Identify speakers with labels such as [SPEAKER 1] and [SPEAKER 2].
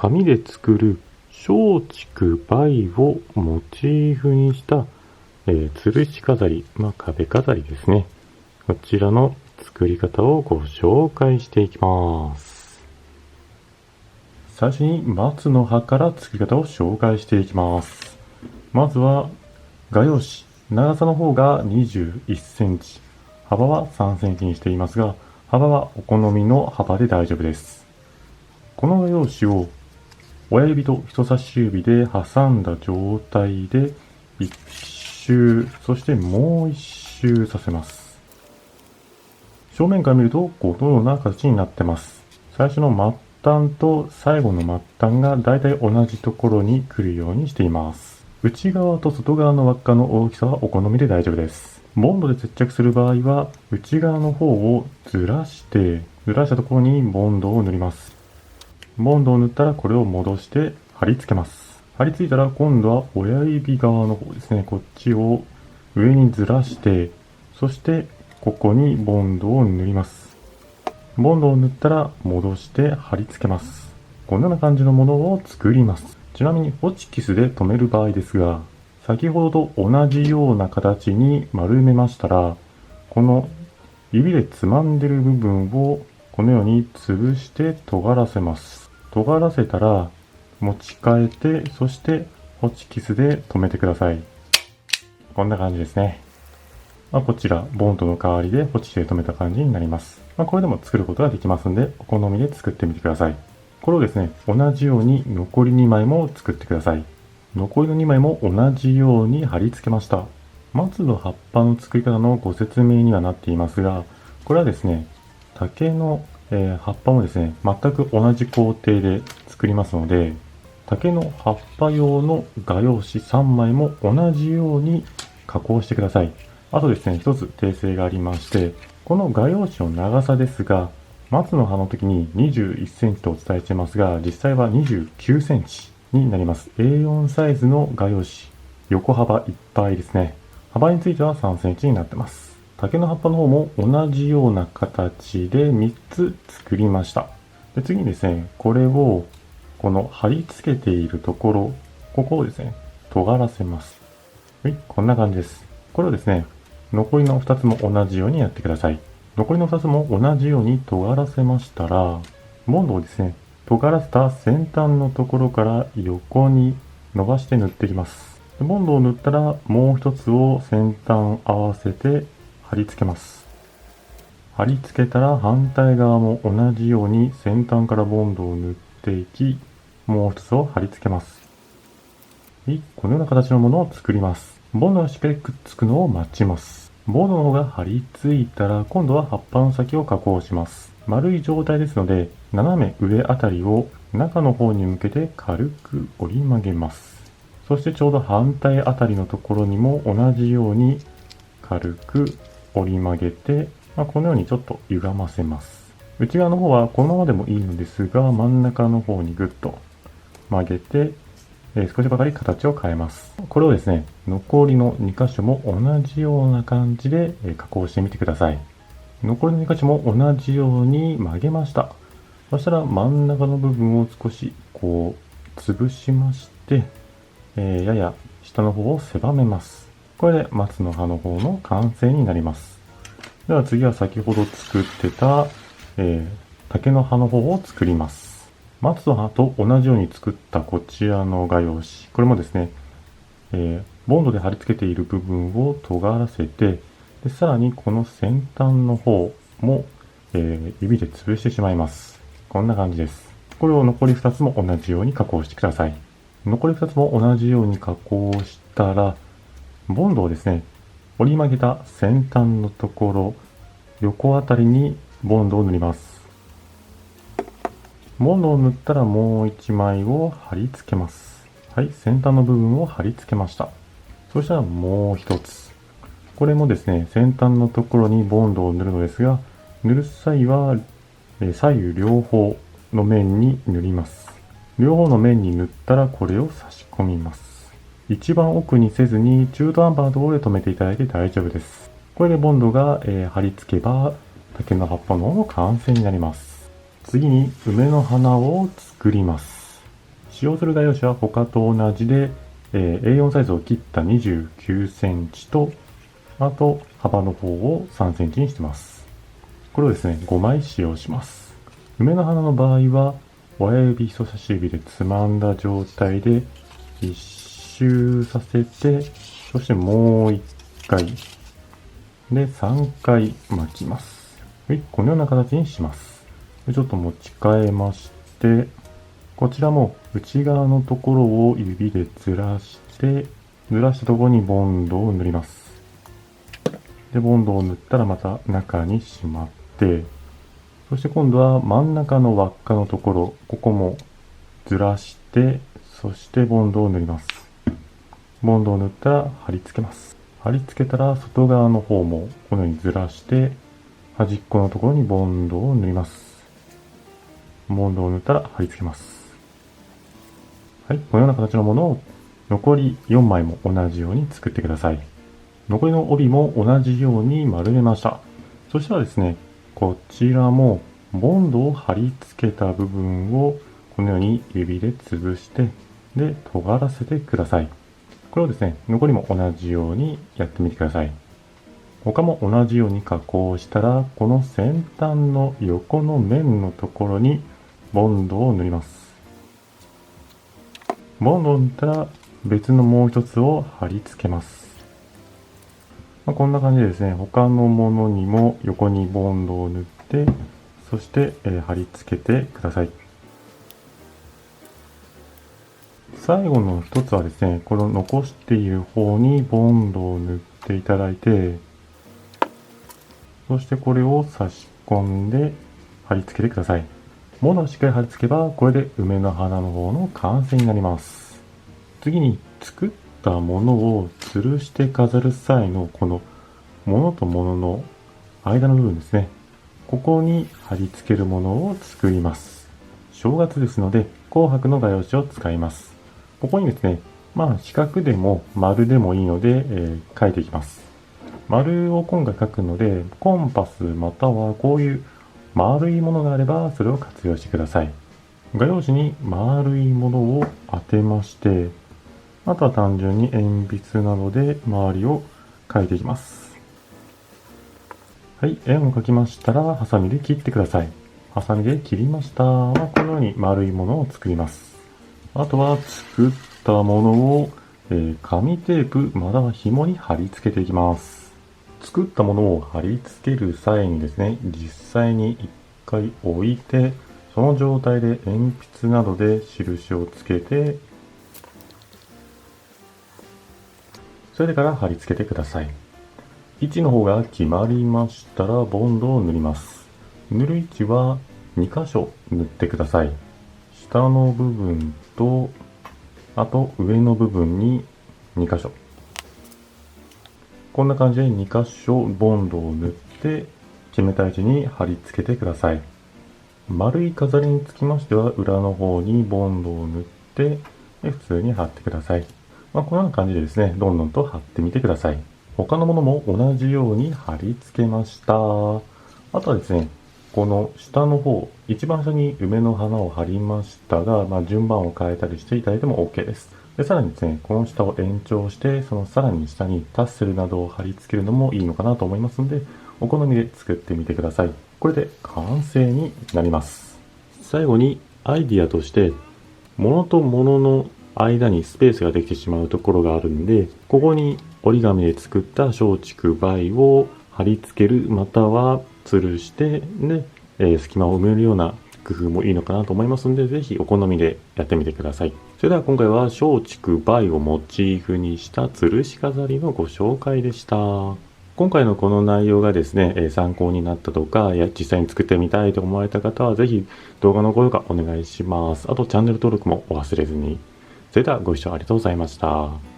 [SPEAKER 1] 紙で作る松竹梅をモチーフにした、吊るし飾り、壁飾りですね。こちらの作り方をご紹介していきます。最初に松の葉から作り方を紹介していきます。まずは画用紙、長さの方が21センチ、幅は3センチにしていますが、幅はお好みの幅で大丈夫です。この画用紙を親指と人差し指で挟んだ状態で1周、そしてもう1周させます。正面から見るとこのような形になってます。最初の末端と最後の末端がだいたい同じところに来るようにしています。内側と外側の輪っかの大きさはお好みで大丈夫です。ボンドで接着する場合は内側の方をずらしたところにボンドを塗ります。ボンドを塗ったらこれを戻して貼り付けます。貼り付いたら今度は親指側の方ですね、こっちを上にずらして、そしてここにボンドを塗ります。ボンドを塗ったら戻して貼り付けます。このような感じのものを作ります。ちなみにホチキスで留める場合ですが、先ほどと同じような形に丸めましたら、この指でつまんでる部分をこのように潰して尖らせます。尖らせたら持ち替えて、そしてホチキスで留めてください。こんな感じですね。こちらボンドの代わりでホチキスで留めた感じになります。これでも作ることができますので、お好みで作ってみてください。これをですね、同じように残り2枚も作ってください。残りの2枚も同じように貼り付けました。松の葉っぱの作り方のご説明にはなっていますが、これはですね、竹の葉っぱもですね、全く同じ工程で作りますので、竹の葉っぱ用の画用紙3枚も同じように加工してください。あとですね、一つ訂正がありまして、この画用紙の長さですが、松の葉の時に21センチとお伝えしていますが、実際は29センチになります。A4 サイズの画用紙、横幅いっぱいですね。幅については3センチになってます。竹の葉っぱの方も同じような形で3つ作りました。で、次にですね、これをこの貼り付けているところ、ここをですね、尖らせます。はい、こんな感じです。これをですね、残りの2つも同じようにやってください。残りの2つも同じように尖らせましたら、ボンドをですね、尖らせた先端のところから横に伸ばして塗っていきます。ボンドを塗ったらもう一つを先端合わせて貼り付けます。貼り付けたら反対側も同じように先端からボンドを塗っていき、もう一つを貼り付けます。このような形のものを作ります。ボンドがしっかりくっつくのを待ちます。ボンドの方が貼り付いたら今度は葉っぱの先を加工します。丸い状態ですので、斜め上あたりを中の方に向けて軽く折り曲げます。そしてちょうど反対あたりのところにも同じように軽く折り曲げて、このようにちょっと歪ませます。内側の方はこのままでもいいのですが、真ん中の方にグッと曲げて、少しばかり形を変えます。これをですね、残りの2箇所も同じような感じで加工してみてください。残りの2箇所も同じように曲げました。そしたら真ん中の部分を少しこう潰しまして、やや下の方を狭めます。これで松の葉の方の完成になります。では次は先ほど作ってた、竹の葉の方を作ります。松の葉と同じように作ったこちらの画用紙。これもですね、ボンドで貼り付けている部分を尖らせて、でさらにこの先端の方も、指で潰してしまいます。こんな感じです。これを残り2つも同じように加工してください。残り2つも同じように加工したら、ボンドをですね、折り曲げた先端のところ、横あたりにボンドを塗ります。ボンドを塗ったらもう1枚を貼り付けます。はい、先端の部分を貼り付けました。そしたらもう一つ。これもですね、先端のところにボンドを塗るのですが、塗る際は左右両方の面に塗ります。両方の面に塗ったらこれを差し込みます。一番奥にせずに中途半端なところで留めていただいて大丈夫です。これでボンドが貼り付けば竹の葉っぱの完成になります。次に梅の花を作ります。使用する画用紙は他と同じで、A4 サイズを切った29センチと、あと幅の方を3センチにしてます。これをですね、5枚使用します。梅の花の場合は、親指、人差し指でつまんだ状態で1周させて、そしてもう1回で3回巻きます。はい、このような形にします。ちょっと持ち替えまして、こちらも内側のところを指でずらしたところにボンドを塗ります。で、ボンドを塗ったらまた中にしまって、そして今度は真ん中の輪っかのところ、ここもずらして、そしてボンドを塗ります。ボンドを塗ったら貼り付けます。貼り付けたら外側の方もこのようにずらして、端っこのところにボンドを塗ります。ボンドを塗ったら貼り付けます。はい、このような形のものを残り4枚も同じように作ってください。残りの帯も同じように丸めました。そしたらですね、こちらもボンドを貼り付けた部分をこのように指で潰して、で、尖らせてください。これをですね、残りも同じようにやってみてください。他も同じように加工したら、この先端の横の面のところにボンドを塗ります。ボンドを塗ったら別のもう一つを貼り付けます。こんな感じでですね、他のものにも横にボンドを塗って、そして、貼り付けてください。最後の一つはですね、この残している方にボンドを塗っていただいて、そしてこれを差し込んで貼り付けてください。ものをしっかり貼り付けば、これで梅の花の方の完成になります。次に作ったものを吊るして飾る際のこのものとものの間の部分ですね。ここに貼り付けるものを作ります。正月ですので紅白の画用紙を使います。ここにですね、四角でも丸でもいいので、書いていきます。丸を今回書くので、コンパスまたはこういう丸いものがあればそれを活用してください。画用紙に丸いものを当てまして、あとは単純に鉛筆などで周りを描いていきます。はい、円を描きましたら、ハサミで切ってください。ハサミで切りました。このように丸いものを作ります。あとは作ったものを、紙テープまたは紐に貼り付けていきます。作ったものを貼り付ける際にですね、実際に一回置いて、その状態で鉛筆などで印をつけて、それから貼り付けてください。位置の方が決まりましたらボンドを塗ります。塗る位置は2箇所塗ってください。下の部分と、あと上の部分に2箇所。こんな感じで2箇所ボンドを塗って決めた位置に貼り付けてください。丸い飾りにつきましては裏の方にボンドを塗って普通に貼ってください。このような感じでですね、どんどんと貼ってみてください。他のものも同じように貼り付けました。あとはですね、この下の方、一番下に梅の花を貼りましたが、順番を変えたりしていただいても OK です。で、さらにですね、この下を延長して、そのさらに下にタッセルなどを貼り付けるのもいいのかなと思いますので、お好みで作ってみてください。これで完成になります。最後にアイディアとして、物と物の間にスペースができてしまうところがあるんで、ここに折り紙で作った松竹梅を貼り付ける、または吊るして、隙間を埋めるような工夫もいいのかなと思いますので、ぜひお好みでやってみてください。それでは今回は松竹梅をモチーフにした吊るし飾りのご紹介でした。今回のこの内容がですね、参考になったとか、実際に作ってみたいと思われた方は、ぜひ動画の高評価お願いします。あとチャンネル登録もお忘れずに。それではご視聴ありがとうございました。